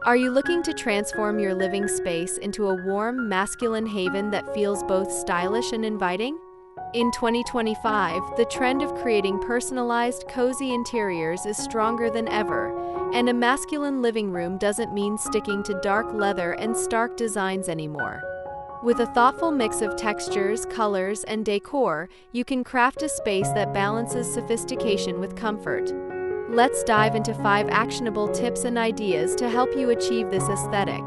Are you looking to transform your living space into a warm, masculine haven that feels both stylish and inviting? In 2025, the trend of creating personalized, cozy interiors is stronger than ever, and a masculine living room doesn't mean sticking to dark leather and stark designs anymore. With a thoughtful mix of textures, colors, and decor, you can craft a space that balances sophistication with comfort. Let's dive into 5 actionable tips and ideas to help you achieve this aesthetic.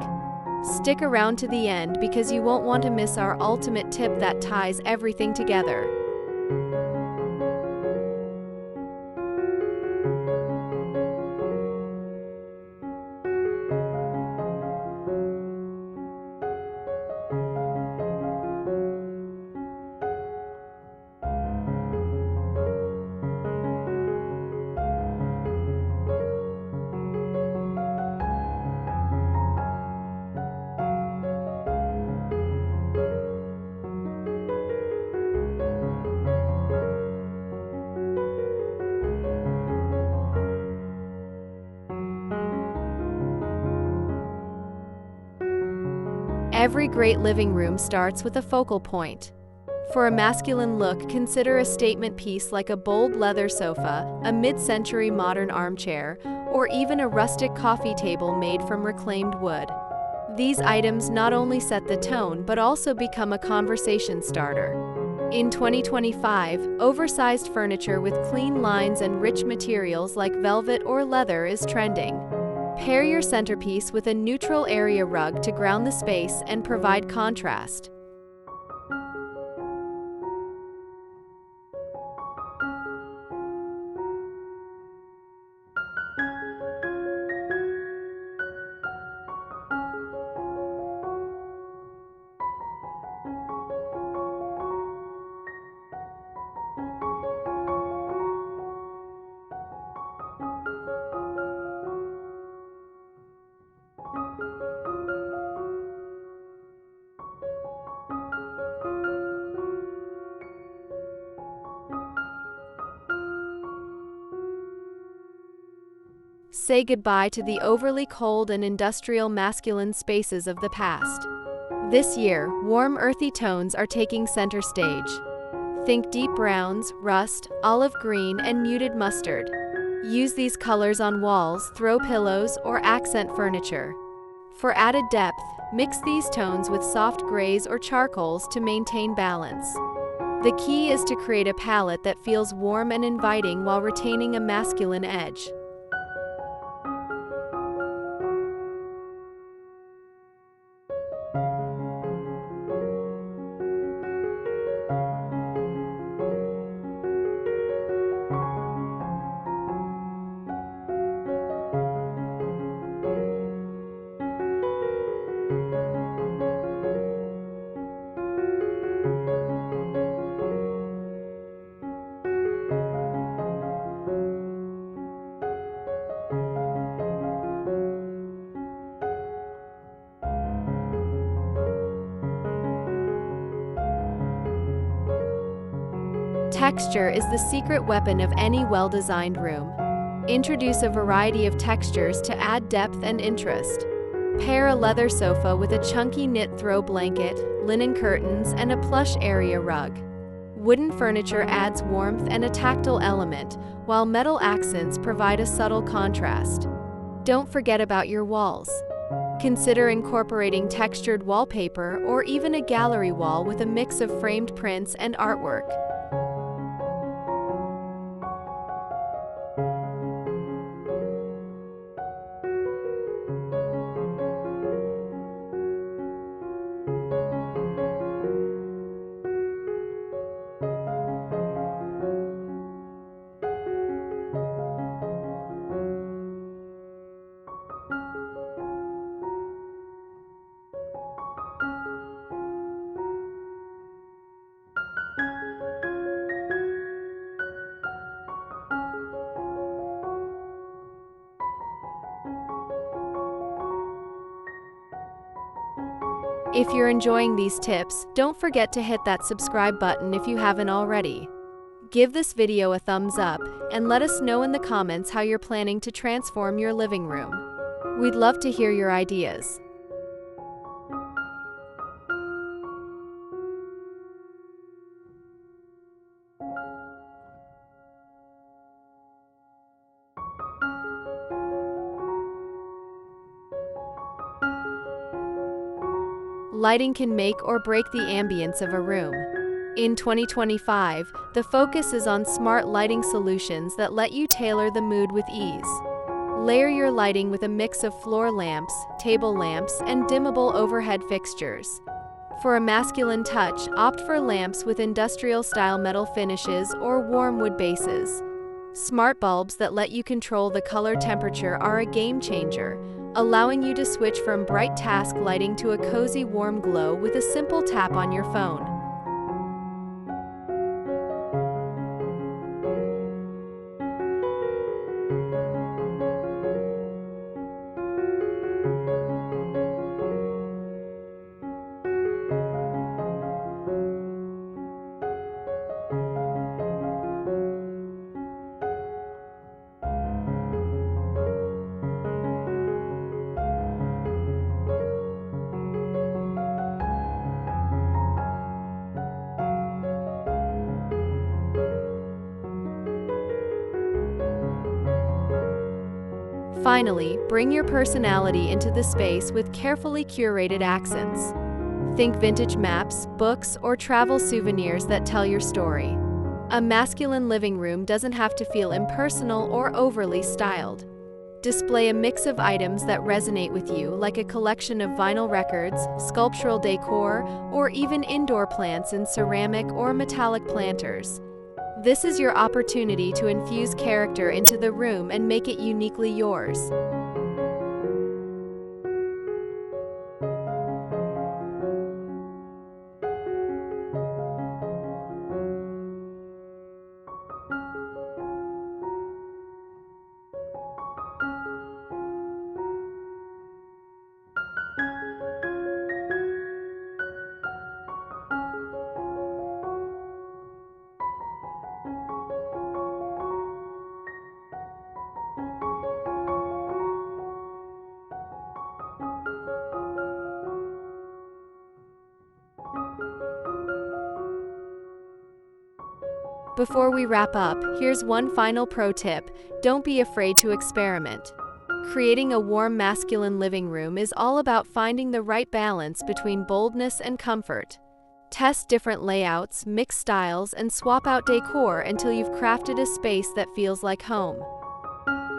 Stick around to the end because you won't want to miss our ultimate tip that ties everything together. Every great living room starts with a focal point. For a masculine look, consider a statement piece like a bold leather sofa, a mid-century modern armchair, or even a rustic coffee table made from reclaimed wood. These items not only set the tone, but also become a conversation starter. In 2025, oversized furniture with clean lines and rich materials like velvet or leather is trending. Pair your centerpiece with a neutral area rug to ground the space and provide contrast. Say goodbye to the overly cold and industrial masculine spaces of the past. This year, warm earthy tones are taking center stage. Think deep browns, rust, olive green, and muted mustard. Use these colors on walls, throw pillows, or accent furniture. For added depth, mix these tones with soft grays or charcoals to maintain balance. The key is to create a palette that feels warm and inviting while retaining a masculine edge. Texture is the secret weapon of any well-designed room. Introduce a variety of textures to add depth and interest. Pair a leather sofa with a chunky knit throw blanket, linen curtains, and a plush area rug. Wooden furniture adds warmth and a tactile element, while metal accents provide a subtle contrast. Don't forget about your walls. Consider incorporating textured wallpaper or even a gallery wall with a mix of framed prints and artwork. If you're enjoying these tips, don't forget to hit that subscribe button if you haven't already. Give this video a thumbs up and let us know in the comments how you're planning to transform your living room. We'd love to hear your ideas. Lighting can make or break the ambience of a room. In 2025, the focus is on smart lighting solutions that let you tailor the mood with ease. Layer your lighting with a mix of floor lamps, table lamps, and dimmable overhead fixtures. For a masculine touch, opt for lamps with industrial-style metal finishes or warm wood bases. Smart bulbs that let you control the color temperature are a game changer, allowing you to switch from bright task lighting to a cozy warm glow with a simple tap on your phone. Finally, bring your personality into the space with carefully curated accents. Think vintage maps, books, or travel souvenirs that tell your story. A masculine living room doesn't have to feel impersonal or overly styled. Display a mix of items that resonate with you, like a collection of vinyl records, sculptural decor, or even indoor plants in ceramic or metallic planters. This is your opportunity to infuse character into the room and make it uniquely yours. Before we wrap up, here's one final pro tip: don't be afraid to experiment. Creating a warm masculine living room is all about finding the right balance between boldness and comfort. Test different layouts, mix styles, and swap out decor until you've crafted a space that feels like home.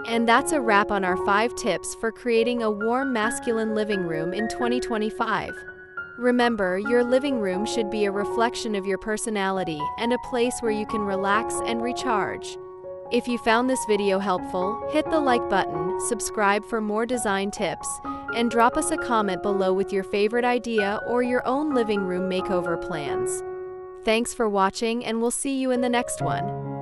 And that's a wrap on our 5 tips for creating a warm masculine living room in 2025. Remember, your living room should be a reflection of your personality and a place where you can relax and recharge. If you found this video helpful, hit the like button, subscribe for more design tips, and drop us a comment below with your favorite idea or your own living room makeover plans. Thanks for watching, and we'll see you in the next one.